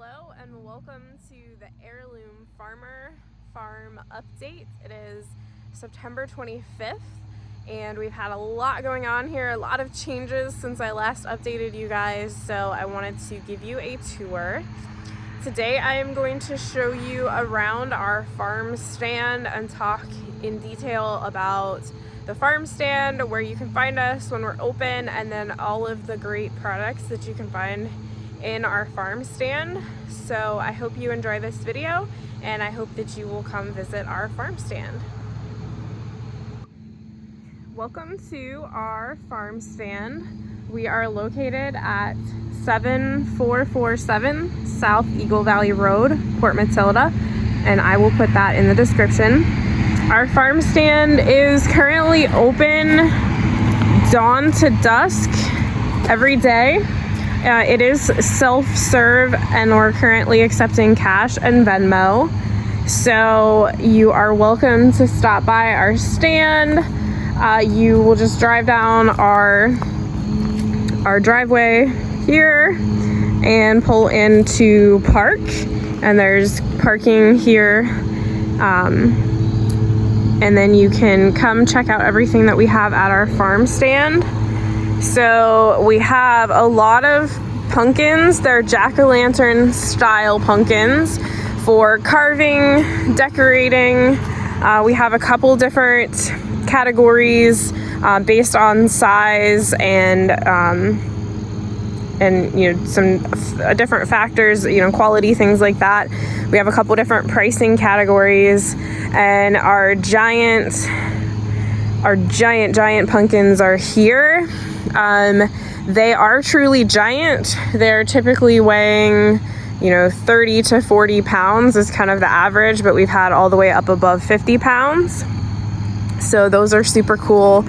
Hello and welcome to the Heirloom Farmer Farm Update. It is September 25th and we've had a lot going on here, a lot of changes since I last updated you guys, so I wanted to give you a tour. Today I am going to show you around our farm stand and talk in detail about the farm stand, where you can find us when we're open, and then all of the great products that you can find in our farm stand. So I hope you enjoy this video and I hope that you will come visit our farm stand. Welcome to our farm stand. We are located at 7447 South Eagle Valley Road, Port Matilda, and I will put that in the description. Our farm stand is currently open dawn to dusk every day. It is self-serve and we're currently accepting cash and Venmo. So you are welcome to stop by our stand. You will just drive down our driveway here and pull into park. And there's parking here. And then you can come check out everything that we have at our farm stand. So we have a lot of pumpkins. They're jack-o'-lantern style pumpkins for carving, decorating. We have a couple different categories based on size and you know, some different factors, you know, quality, things like that. We have a couple different pricing categories, and our giant pumpkins are here. They are truly giant. They're typically weighing, you know, 30 to 40 pounds is kind of the average, but we've had all the way up above 50 pounds. So those are super cool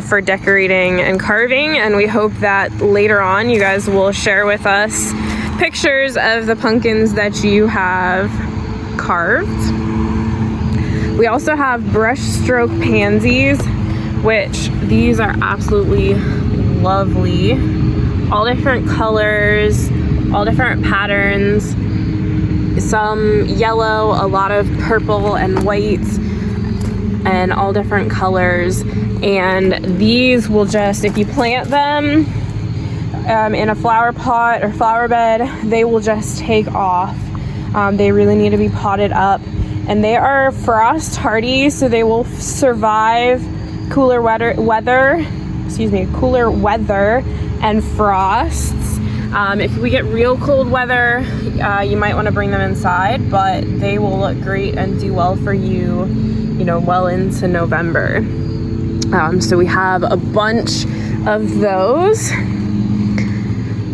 for decorating and carving, and we hope that later on you guys will share with us pictures of the pumpkins that you have carved. We also have brushstroke pansies, which these are absolutely lovely. All different colors, all different patterns, some yellow, a lot of purple and white, and all different colors. And these will just, if you plant them in a flower pot or flower bed, they will just take off. They really need to be potted up, and they are frost hardy, so they will survive cooler weather and frosts. If we get real cold weather, you might want to bring them inside, but they will look great and do well for you, you know, well into November. So we have a bunch of those.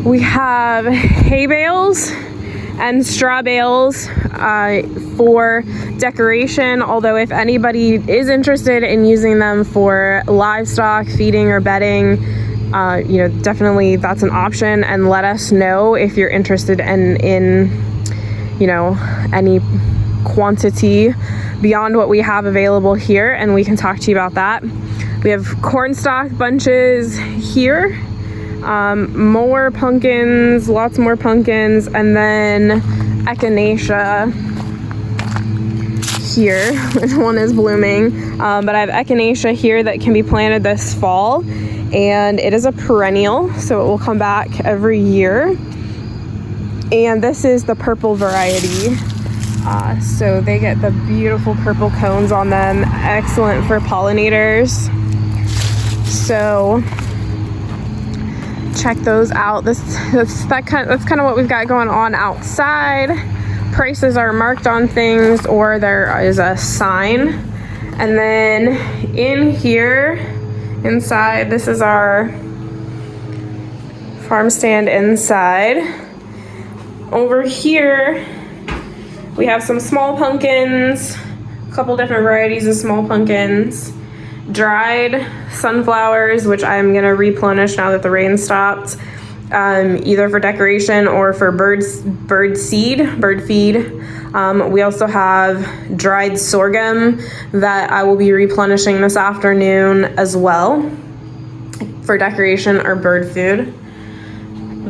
We have hay bales and straw bales for decoration, although if anybody is interested in using them for livestock feeding or bedding, you know, definitely that's an option, and let us know if you're interested in you know, any quantity beyond what we have available here, and we can talk to you about that. We have cornstalk bunches here, more pumpkins, lots more pumpkins, and then echinacea here, which one is blooming, but I have echinacea here that can be planted this fall, and it is a perennial, so it will come back every year. And this is the purple variety, so they get the beautiful purple cones on them, excellent for pollinators. So check those out. That's kind of what we've got going on outside. Prices are marked on things, or there is a sign. And then in here, inside, this is our farm stand inside. Over here, we have some small pumpkins, a couple different varieties of small pumpkins, dried sunflowers, which I'm gonna replenish now that the rain stopped, either for decoration or for bird feed. We also have dried sorghum that I will be replenishing this afternoon as well for decoration or bird food.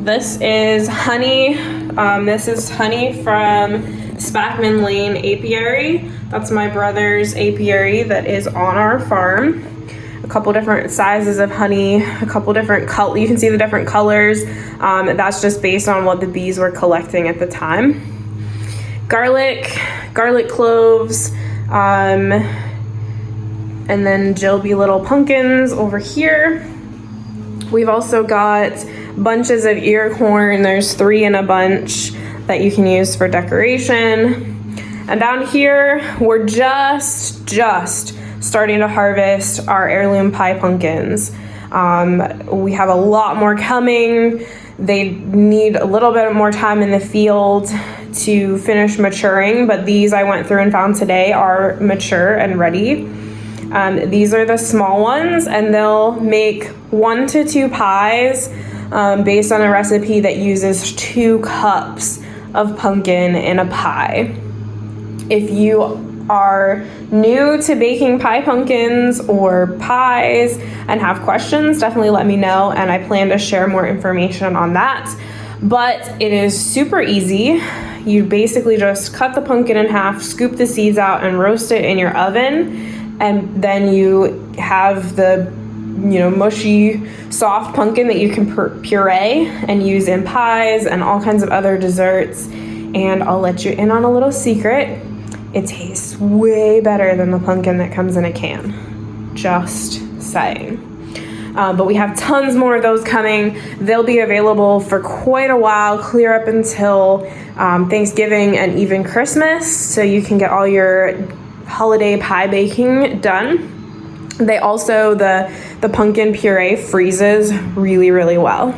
This is honey This is honey from Spackman Lane Apiary. That's my brother's apiary that is on our farm. A couple different sizes of honey, a couple different colors. You can see the different colors. That's just based on what the bees were collecting at the time. Garlic cloves, and then Jilby little pumpkins over here. We've also got bunches of ear corn. There's 3 in a bunch that you can use for decoration. And down here, we're just starting to harvest our heirloom pie pumpkins. We have a lot more coming. They need a little bit more time in the field to finish maturing, but these I went through and found today are mature and ready. These are the small ones, and they'll make 1 to 2 pies based on a recipe that uses 2 cups of pumpkin in a pie. If you are new to baking pie pumpkins or pies and have questions, definitely let me know, and I plan to share more information on that. But it is super easy. You basically just cut the pumpkin in half, scoop the seeds out, and roast it in your oven, and then you have the mushy, soft pumpkin that you can puree and use in pies and all kinds of other desserts. And I'll let you in on a little secret. It tastes way better than the pumpkin that comes in a can. Just saying. But we have tons more of those coming. They'll be available for quite a while, clear up until Thanksgiving and even Christmas, so you can get all your holiday pie baking done. They also, the pumpkin puree freezes really, really well.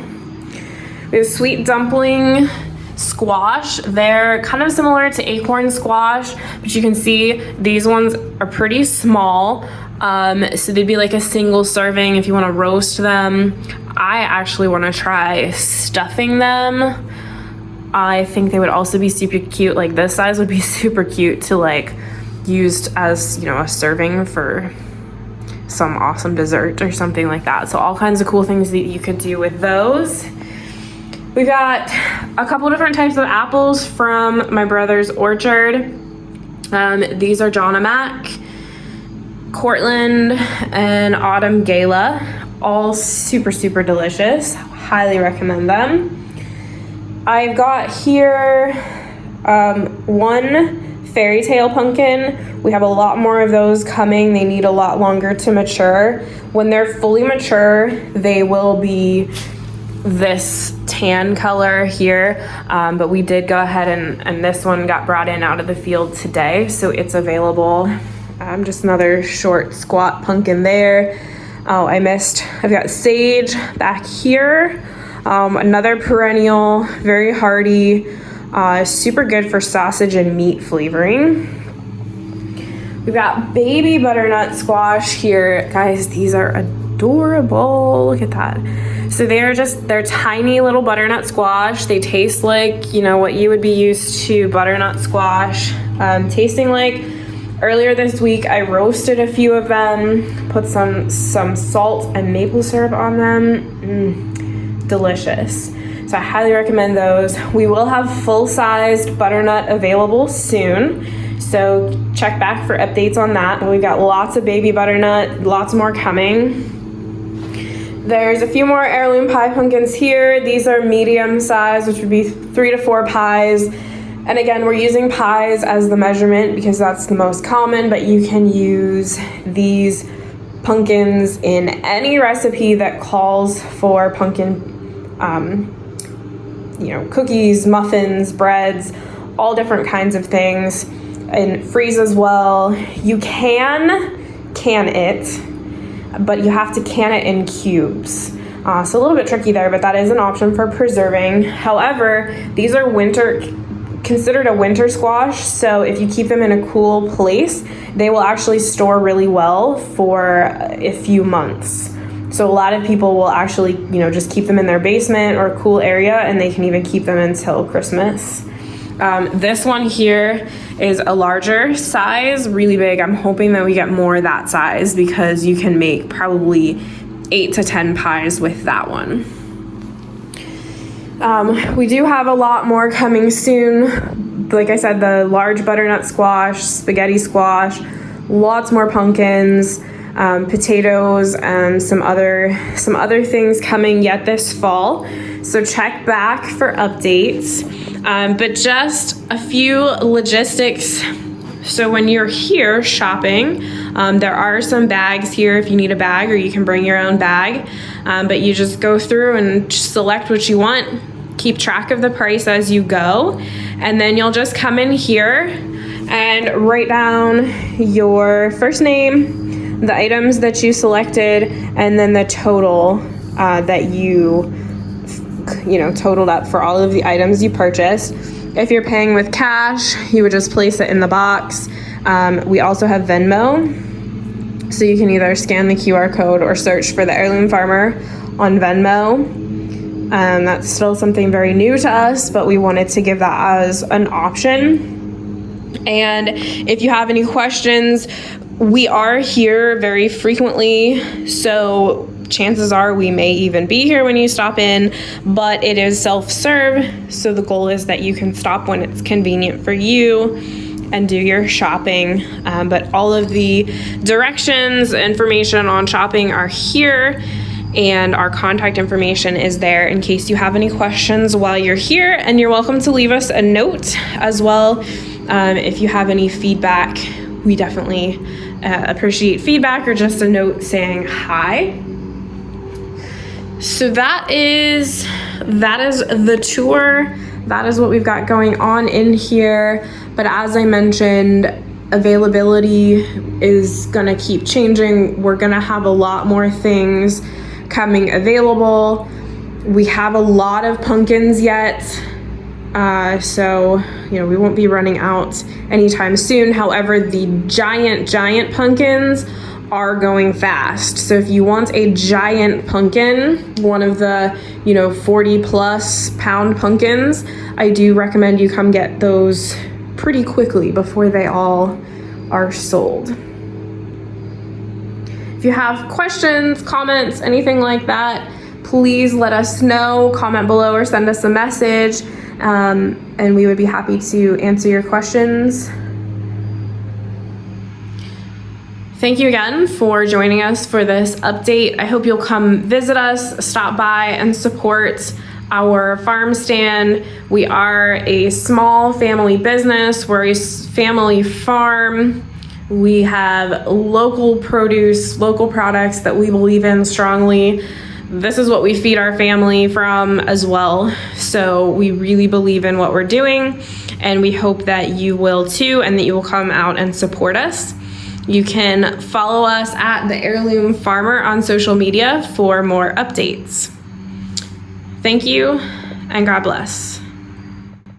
We have sweet dumpling squash. They're kind of similar to acorn squash, but you can see these ones are pretty small. So they'd be like a single serving if you want to roast them. I actually want to try stuffing them. I think they would also be super cute. Like this size would be super cute to like used as, a serving for some awesome dessert or something like that. So all kinds of cool things that you could do with those. We've got a couple different types of apples from my brother's orchard. These are John O'Mac, Cortland, and Autumn Gala. All super, super delicious. Highly recommend them. I've got here 1 fairy tale pumpkin. We have a lot more of those coming. They need a lot longer to mature. When they're fully mature, they will be this tan color here, but we did go ahead and this one got brought in out of the field today, so it's available. Just another short squat pumpkin there. Oh, I've got sage back here, another perennial, very hardy, super good for sausage and meat flavoring. We've got baby butternut squash here. Guys, these are adorable. Look at that. So they're tiny little butternut squash. They taste like, what you would be used to butternut squash tasting like. Earlier this week, I roasted a few of them, put some salt and maple syrup on them. Delicious. So I highly recommend those. We will have full-sized butternut available soon, so check back for updates on that. But we've got lots of baby butternut, lots more coming. There's a few more heirloom pie pumpkins here. These are medium size, which would be 3 to 4 pies. And again, we're using pies as the measurement because that's the most common, but you can use these pumpkins in any recipe that calls for pumpkin, cookies, muffins, breads, all different kinds of things. And freeze as well. You can it, but you have to can it in cubes. So a little bit tricky there, but that is an option for preserving. However, these are considered a winter squash, so if you keep them in a cool place, they will actually store really well for a few months. So a lot of people will actually, just keep them in their basement or a cool area, and they can even keep them until Christmas. This one here is a larger size, really big. I'm hoping that we get more that size because you can make probably 8 to 10 pies with that one. We do have a lot more coming soon. Like I said, the large butternut squash, spaghetti squash, lots more pumpkins, potatoes, and some other things coming yet this fall. So check back for updates. But just a few logistics. So when you're here shopping, there are some bags here if you need a bag, or you can bring your own bag. But you just go through and select what you want, keep track of the price as you go, and then you'll just come in here and write down your first name, the items that you selected, and then the total that you totaled up for all of the items you purchased. If you're paying with cash, you would just place it in the box. We also have Venmo, so you can either scan the QR code or search for the Heirloom Farmer on Venmo. That's still something very new to us, but we wanted to give that as an option. And if you have any questions, we are here very frequently, so chances are we may even be here when you stop in, but it is self-serve, so the goal is that you can stop when it's convenient for you and do your shopping. But all of the directions, information on shopping are here, and our contact information is there in case you have any questions while you're here, and you're welcome to leave us a note as well. If you have any feedback, we definitely appreciate feedback, or just a note saying hi. So that is the tour. That is what we've got going on in here. But as I mentioned, availability is gonna keep changing. We're gonna have a lot more things coming available. We have a lot of pumpkins yet. So, we won't be running out anytime soon. However, the giant pumpkins are going fast. So if you want a giant pumpkin, one of the 40 plus pound pumpkins, I do recommend you come get those pretty quickly before they all are sold. If you have questions, comments, anything like that, please let us know. Comment below or send us a message, and we would be happy to answer your questions. Thank you again for joining us for this update. I hope you'll come visit us, stop by, and support our farm stand. We are a small family business. We're a family farm. We have local produce, local products that we believe in strongly. This is what we feed our family from as well. So we really believe in what we're doing, and we hope that you will too, and that you will come out and support us. You can follow us at the Heirloom Farmer on social media for more updates. Thank you, and God bless.